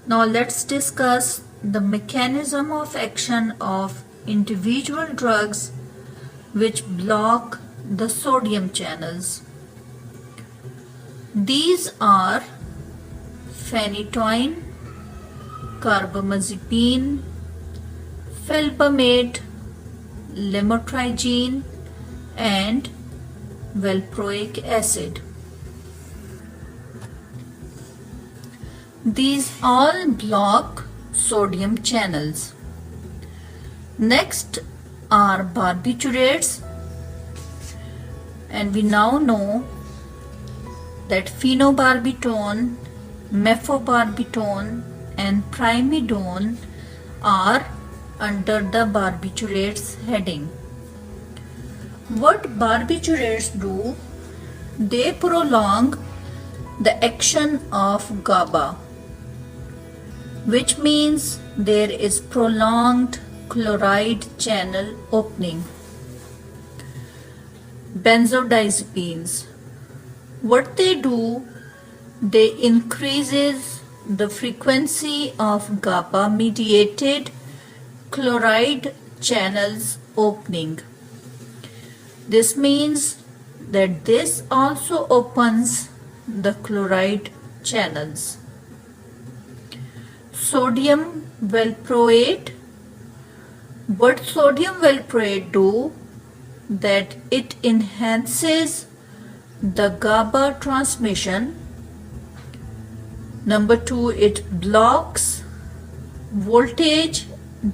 Now let's discuss the mechanism of action of individual drugs which block the sodium channels. These are phenytoin, carbamazepine, felbamate, lamotrigine, and valproic acid. These all block sodium channels. Next are barbiturates, and we now know that phenobarbital, methylbarbital, and primidone are under the barbiturates heading. What barbiturates do? They prolong the action of GABA, which means there is prolonged chloride channel opening. Benzodiazepines, what they do, they increases the frequency of GABA mediated chloride channels opening. This means that this also opens the chloride channels. Sodium valproate, what sodium valproate do, that it enhances the GABA transmission. Number 2, it blocks voltage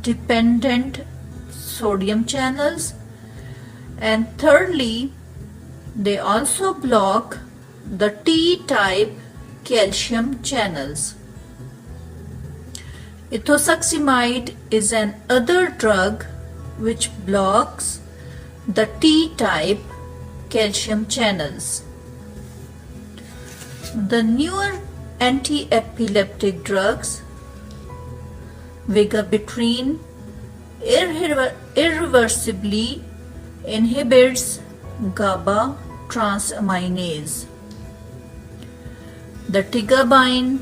dependent sodium channels, and thirdly, they also block the T-type calcium channels. Ethosuximide is another drug which blocks the T-type calcium channels. The newer anti-epileptic drugs, vigabatrin, irreversibly inhibits GABA transaminase. The tigabine,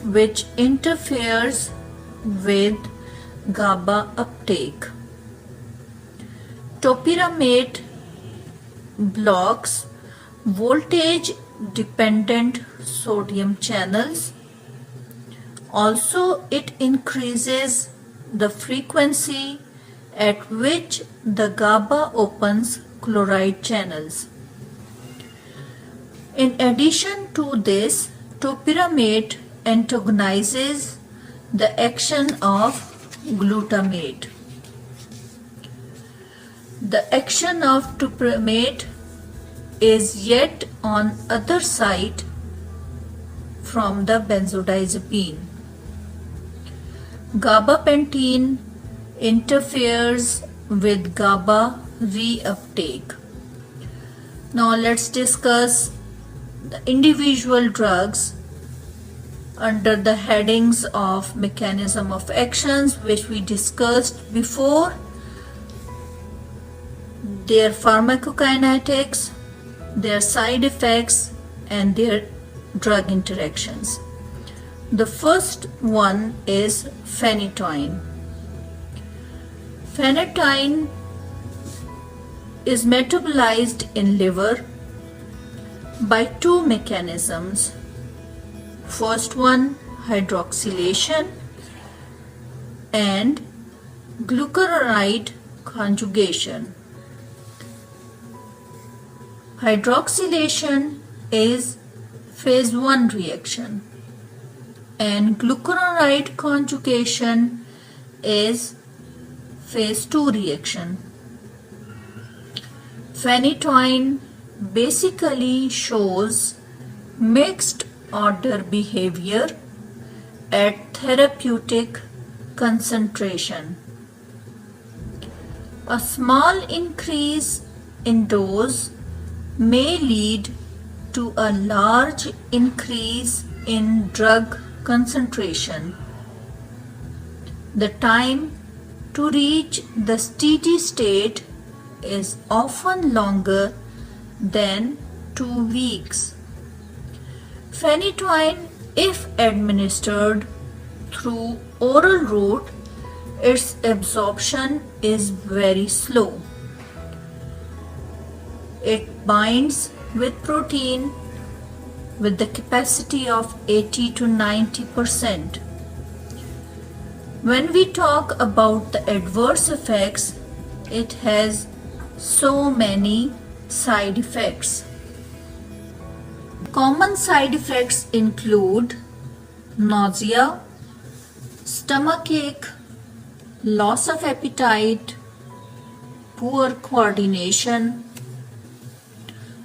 which interferes with GABA uptake. Topiramate blocks voltage dependent sodium channels. Also, it increases the frequency at which the GABA opens chloride channels. In addition to this, topiramate antagonizes the action of glutamate. The action of topiramate is yet on other side from the benzodiazepine. Gabapentin interferes with GABA reuptake. Now let's discuss the individual drugs under the headings of mechanism of actions, which we discussed before, their pharmacokinetics, their side effects, and their drug interactions. The first one is phenytoin. Phenytoin is metabolized in liver by two mechanisms. First one, hydroxylation, and glucuronide conjugation. Hydroxylation is phase 1 reaction and glucuronide conjugation is phase 2 reaction. Phenytoin basically shows mixed order behavior at therapeutic concentration. A small increase in dose may lead to a large increase in drug concentration. The time to reach the steady state is often longer than 2 weeks. Phenytoin, if administered, through oral route, its absorption is very slow. It binds with protein with the capacity of 80 to 90%. When we talk about the adverse effects, it has so many side effects. Common side effects include nausea, stomachache, loss of appetite, poor coordination,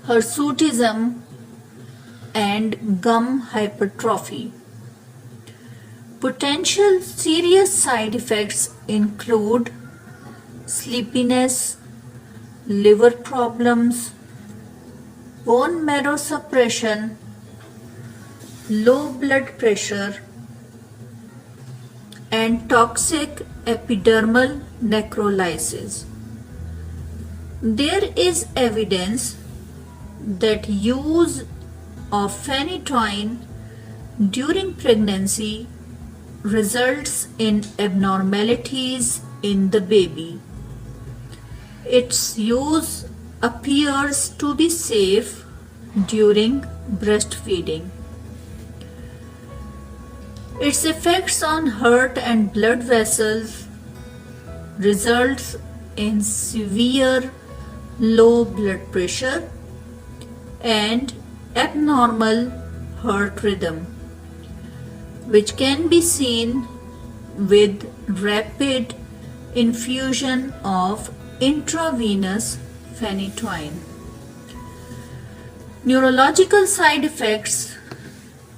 hirsutism, and gum hypertrophy. Potential serious side effects include sleepiness, liver problems, bone marrow suppression, low blood pressure, and toxic epidermal necrolysis. There is evidence that use of phenytoin during pregnancy results in abnormalities in the baby. Its use appears to be safe during breastfeeding. Its effects on heart and blood vessels results in severe low blood pressure and abnormal heart rhythm, which can be seen with rapid infusion of intravenous phenytoin. Neurological side effects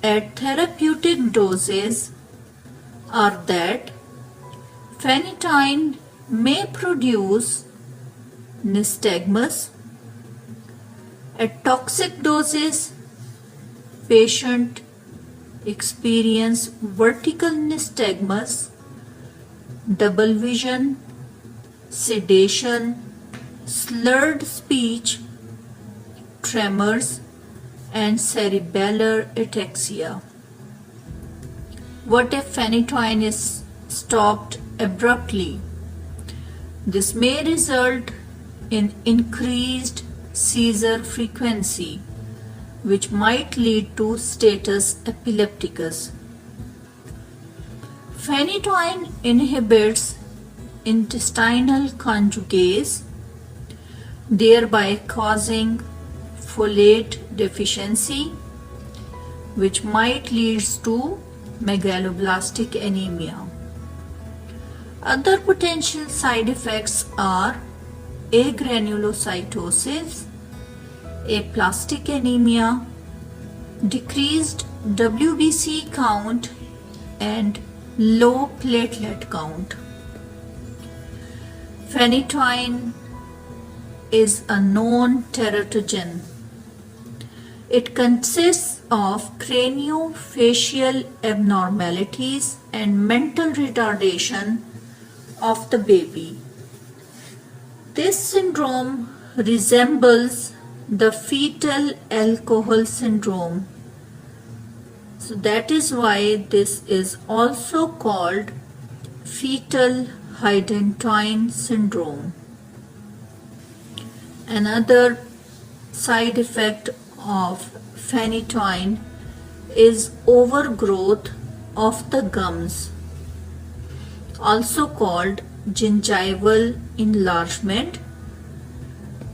at therapeutic doses are that phenytoin may produce nystagmus. At toxic doses, patient experience vertical nystagmus, double vision, sedation, slurred speech, tremors, and cerebellar ataxia. What if phenytoin is stopped abruptly? This may result in increased seizure frequency, which might lead to status epilepticus. Phenytoin inhibits intestinal conjugase, thereby causing folate deficiency, which might lead to megaloblastic anemia. Other potential side effects are agranulocytosis, aplastic anemia, decreased WBC count, and low platelet count. Phenytoin is a known teratogen. It consists of craniofacial abnormalities and mental retardation of the baby. This syndrome resembles the fetal alcohol syndrome. So that is why this is also called fetal hydantoin syndrome. Another side effect of phenytoin is overgrowth of the gums, also called gingival enlargement.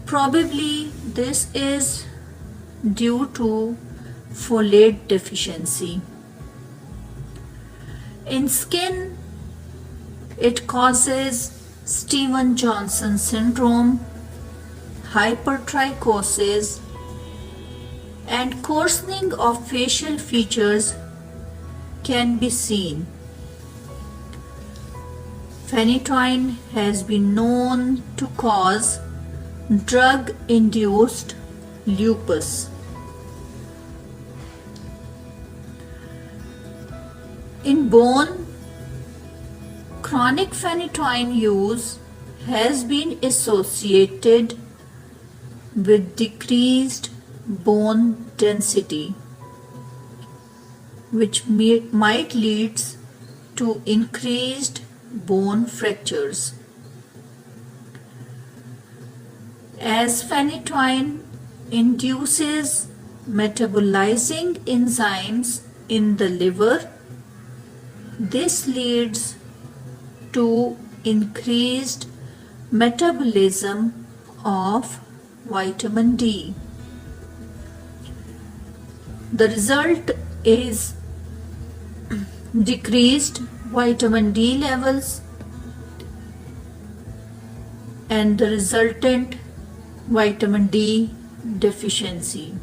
Probably this is due to folate deficiency. In skin, it causes Stevens-Johnson syndrome, hypertrichosis, and coarsening of facial features can be seen. Phenytoin has been known to cause drug-induced lupus. In bone, chronic phenytoin use has been associated with decreased bone density, which might lead to increased bone fractures. As phenytoin induces metabolizing enzymes in the liver, this leads to increased metabolism of vitamin D. The result is decreased vitamin D levels and the resultant vitamin D deficiency.